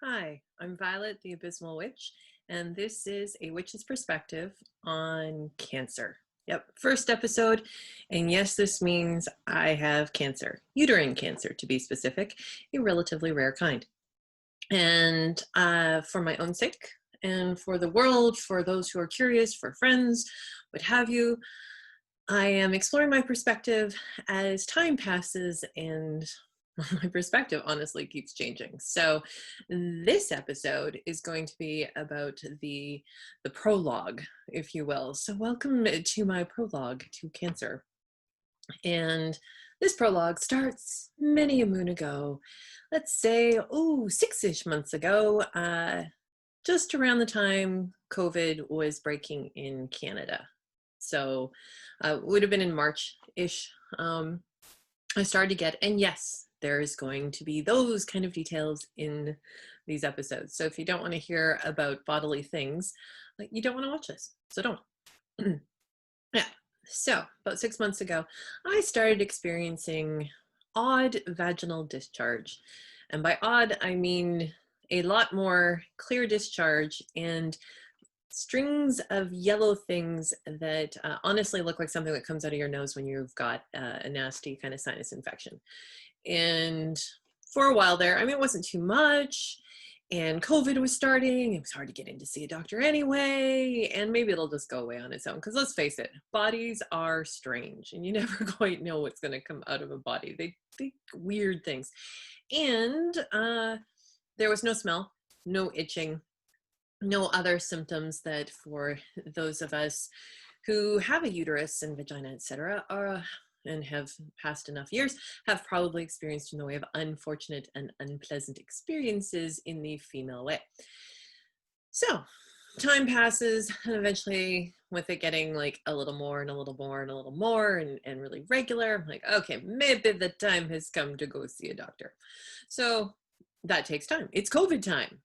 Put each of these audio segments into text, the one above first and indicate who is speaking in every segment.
Speaker 1: Hi, I'm Violet, the Abysmal Witch, and this is a witch's perspective on cancer. Yep, first episode, and yes, this means I have cancer, uterine cancer to be specific, a relatively rare kind. And for my own sake, and for the world, for those who are curious, for friends, what have you, I am exploring my perspective as time passes and my perspective honestly keeps changing. So this episode is going to be about the prologue, if you will. So welcome to my prologue to cancer. And this prologue starts many a moon ago. Let's say, 6-ish months ago, just around the time COVID was breaking in Canada. So would have been in March-ish. I started to get, and yes, there is going to be those kind of details in these episodes. So if you don't want to hear about bodily things, you don't want to watch this. So don't. Yeah. So about 6 months ago, I started experiencing odd vaginal discharge. And by odd, I mean a lot more clear discharge and strings of yellow things that honestly look like something that comes out of your nose when you've got a nasty kind of sinus infection. And for a while there, I mean, it wasn't too much. And COVID was starting. It was hard to get in to see a doctor anyway. And maybe it'll just go away on its own. Because let's face it, bodies are strange. And you never quite know what's going to come out of a body. They think weird things. And there was no smell, no itching, no other symptoms that for those of us who have a uterus and vagina, etc., and have passed enough years, have probably experienced in the way of unfortunate and unpleasant experiences in the female way. So time passes, and eventually with it getting like a little more and a little more and a little more and really regular, I'm like, okay, maybe the time has come to go see a doctor. So that takes time. It's COVID time.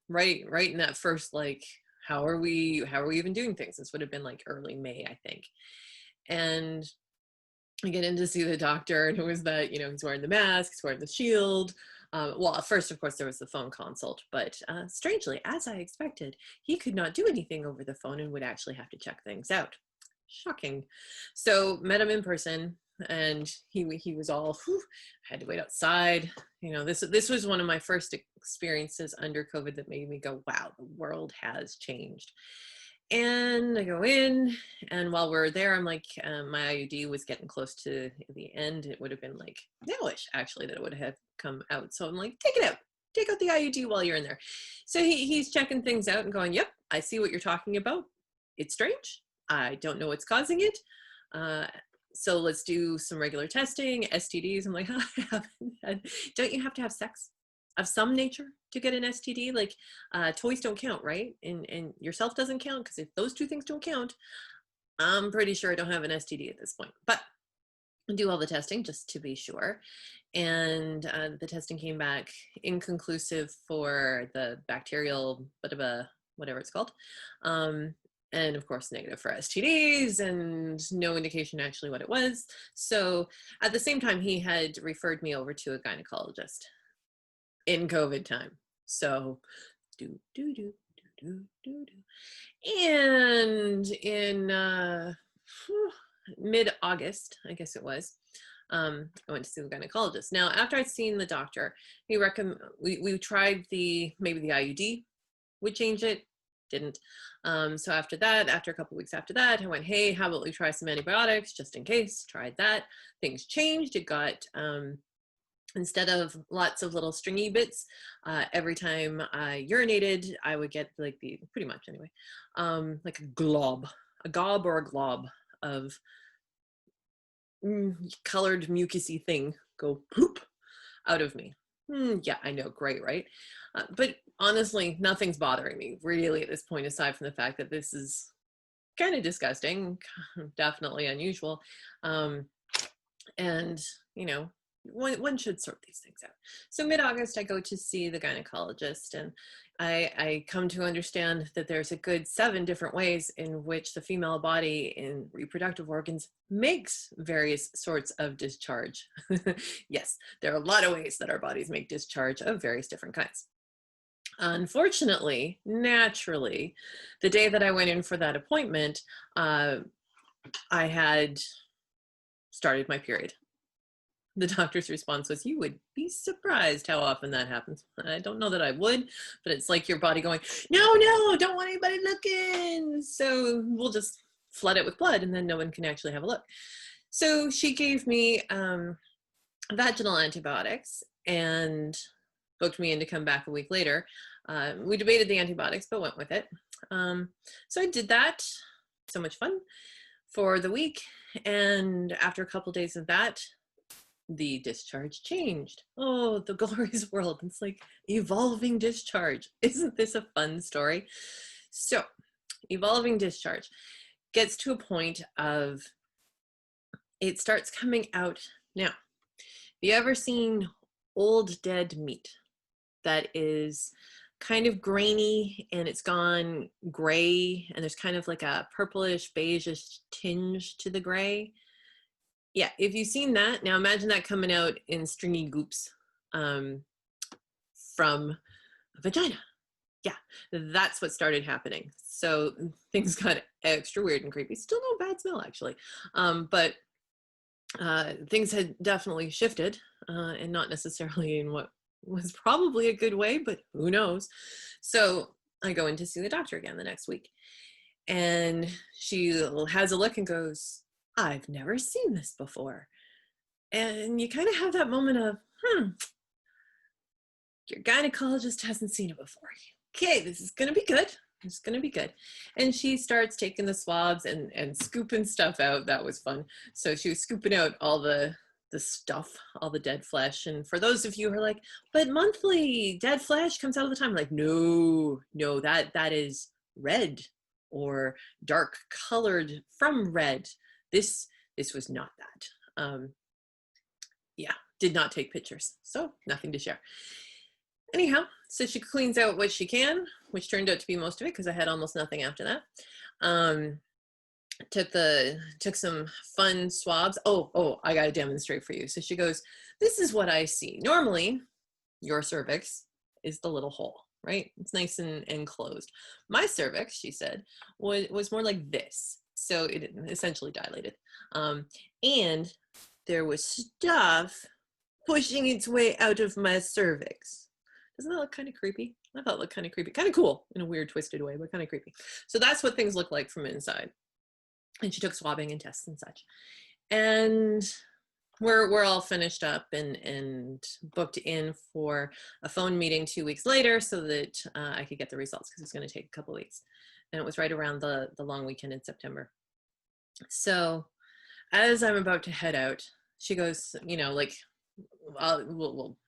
Speaker 1: Right in that first, like, how are we even doing things? This would have been like early May, I think. And I get in to see the doctor, and it was that, he's wearing the mask, he's wearing the shield. Well, at first, of course, there was the phone consult, but strangely, as I expected, he could not do anything over the phone and would actually have to check things out. Shocking. So met him in person, and he was all, whew, I had to wait outside. This was one of my first experiences under COVID that made me go, wow, the world has changed. And I go in, and while we're there, I'm like, my IUD was getting close to the end. It would have been like nowish, actually, that it would have come out. So I'm like, take it out. Take out the IUD while you're in there. So he's checking things out and going, yep, I see what you're talking about. It's strange. I don't know what's causing it. So let's do some regular testing, STDs. I'm like, I haven't had, don't you have to have sex of some nature to get an STD? Like toys don't count, right? And yourself doesn't count, because if those two things don't count, I'm pretty sure I don't have an STD at this point. But I do all the testing just to be sure. And the testing came back inconclusive for the bacterial, whatever it's called. And of course, negative for STDs, and no indication actually what it was. So at the same time, he had referred me over to a gynecologist in COVID time. So do. And in mid-August, I guess it was, I went to see the gynecologist. Now, after I'd seen the doctor, we tried maybe the IUD would change it, didn't. So after that, after a couple weeks after that, I went, hey, how about we try some antibiotics just in case? Tried that. Things changed. It got instead of lots of little stringy bits, every time I urinated, I would get pretty much anyway, like a gob or a glob of colored mucusy thing go poop out of me. Yeah, I know, great, right? But honestly, nothing's bothering me really at this point, aside from the fact that this is kind of disgusting, definitely unusual. And, one should sort these things out. So mid-August, I go to see the gynecologist, and I come to understand that there's a good 7 different ways in which the female body in reproductive organs makes various sorts of discharge. Yes, there are a lot of ways that our bodies make discharge of various different kinds. Unfortunately, naturally, the day that I went in for that appointment, I had started my period. The doctor's response was, "You would be surprised how often that happens." I don't know that I would, but it's like your body going, "No, no, don't want anybody looking." So we'll just flood it with blood and then no one can actually have a look. So she gave me vaginal antibiotics and booked me in to come back a week later. We debated the antibiotics, but went with it. So I did that. So much fun for the week. And after a couple days of that, the discharge changed. Oh, the glorious world. It's like evolving discharge. Isn't this a fun story? So, evolving discharge gets to a point of it starts coming out. Now, have you ever seen old dead meat that is kind of grainy and it's gone gray and there's kind of like a purplish beigeish tinge to the gray? Yeah, if you've seen that, now imagine that coming out in stringy goops from a vagina. Yeah, that's what started happening. So things got extra weird and creepy. Still no bad smell, actually. But things had definitely shifted and not necessarily in what was probably a good way, but who knows. So I go in to see the doctor again the next week. And she has a look and goes, "I've never seen this before." And you kind of have that moment of, your gynecologist hasn't seen it before. Okay, this is going to be good. It's going to be good. And she starts taking the swabs and scooping stuff out. That was fun. So she was scooping out all the stuff, all the dead flesh. And for those of you who are like, "But monthly dead flesh comes out all the time," I'm like, no, that is red or dark colored from red. This was not that. Yeah, did not take pictures, so nothing to share. Anyhow, so she cleans out what she can, which turned out to be most of it because I had almost nothing after that. Took some fun swabs. Oh, I got to demonstrate for you. So she goes, "This is what I see. Normally, your cervix is the little hole, right? It's nice and closed. My cervix," she said, was more like this. So it essentially dilated. And there was stuff pushing its way out of my cervix. Doesn't that look kind of creepy? I thought it looked kind of creepy. Kind of cool in a weird, twisted way, but kind of creepy. So that's what things look like from inside. And she took swabbing and tests and such. And we're all finished up and booked in for a phone meeting 2 weeks later so that I could get the results because it's going to take a couple weeks. And it was right around the long weekend in September. So as I'm about to head out, she goes, like,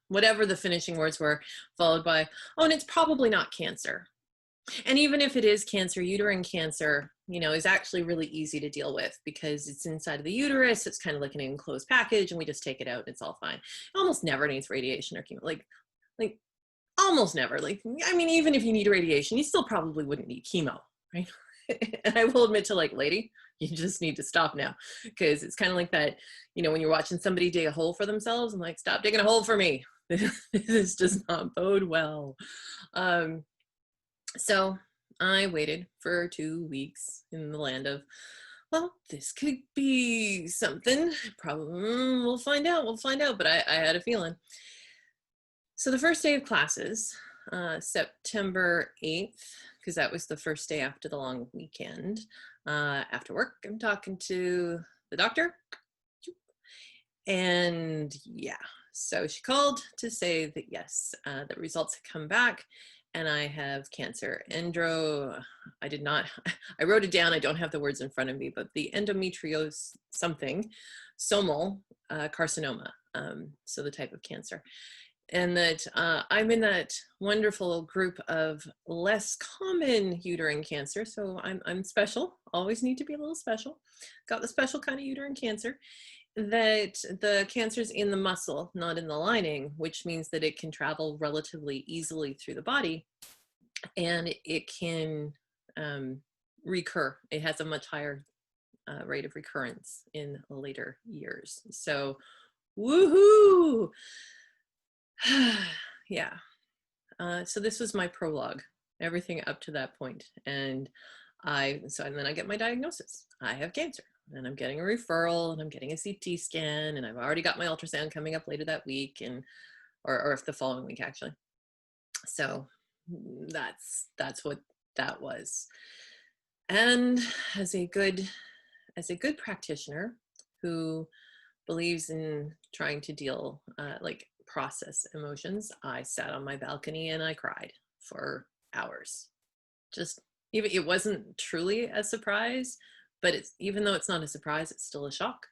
Speaker 1: whatever the finishing words were, followed by, "Oh, and it's probably not cancer. And even if it is cancer, uterine cancer, is actually really easy to deal with because it's inside of the uterus. It's kind of like an enclosed package and we just take it out and it's all fine. It almost never needs radiation or chemo. Like almost never. Like, I mean, even if you need radiation, you still probably wouldn't need chemo, right?" And I will admit to, like, lady, you just need to stop now because it's kind of like that, when you're watching somebody dig a hole for themselves. I'm like, stop digging a hole for me. This does not bode well. So I waited for 2 weeks in the land of, well, this could be something. Probably we'll find out. But I had a feeling. So the first day of classes, September 8th, because that was the first day after the long weekend. After work, I'm talking to the doctor. And yeah, so she called to say that yes, the results had come back and I have cancer. I did not, I wrote it down. I don't have the words in front of me, but the endometriose something, somal carcinoma. So the type of cancer. And that I'm in that wonderful group of less common uterine cancer. So I'm special, always need to be a little special. Got the special kind of uterine cancer. That the cancer's in the muscle, not in the lining, which means that it can travel relatively easily through the body and it can recur. It has a much higher rate of recurrence in later years. So, woohoo! Yeah. So this was my prologue, everything up to that point. And then I get my diagnosis. I have cancer, and I'm getting a referral, and I'm getting a CT scan, and I've already got my ultrasound coming up later that week, or if the following week actually. So that's what that was. And as a good practitioner who believes in trying to deal, process emotions, I sat on my balcony and I cried for hours. Just even it wasn't truly a surprise, but even though it's not a surprise, it's still a shock.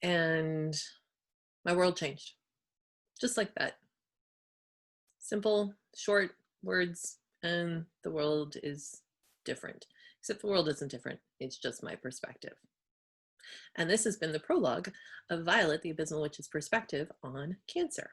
Speaker 1: And my world changed just like that. Simple, short words, and the world is different. Except the world isn't different. It's just my perspective. And this has been the prologue of Violet, the Abysmal Witch's perspective on cancer.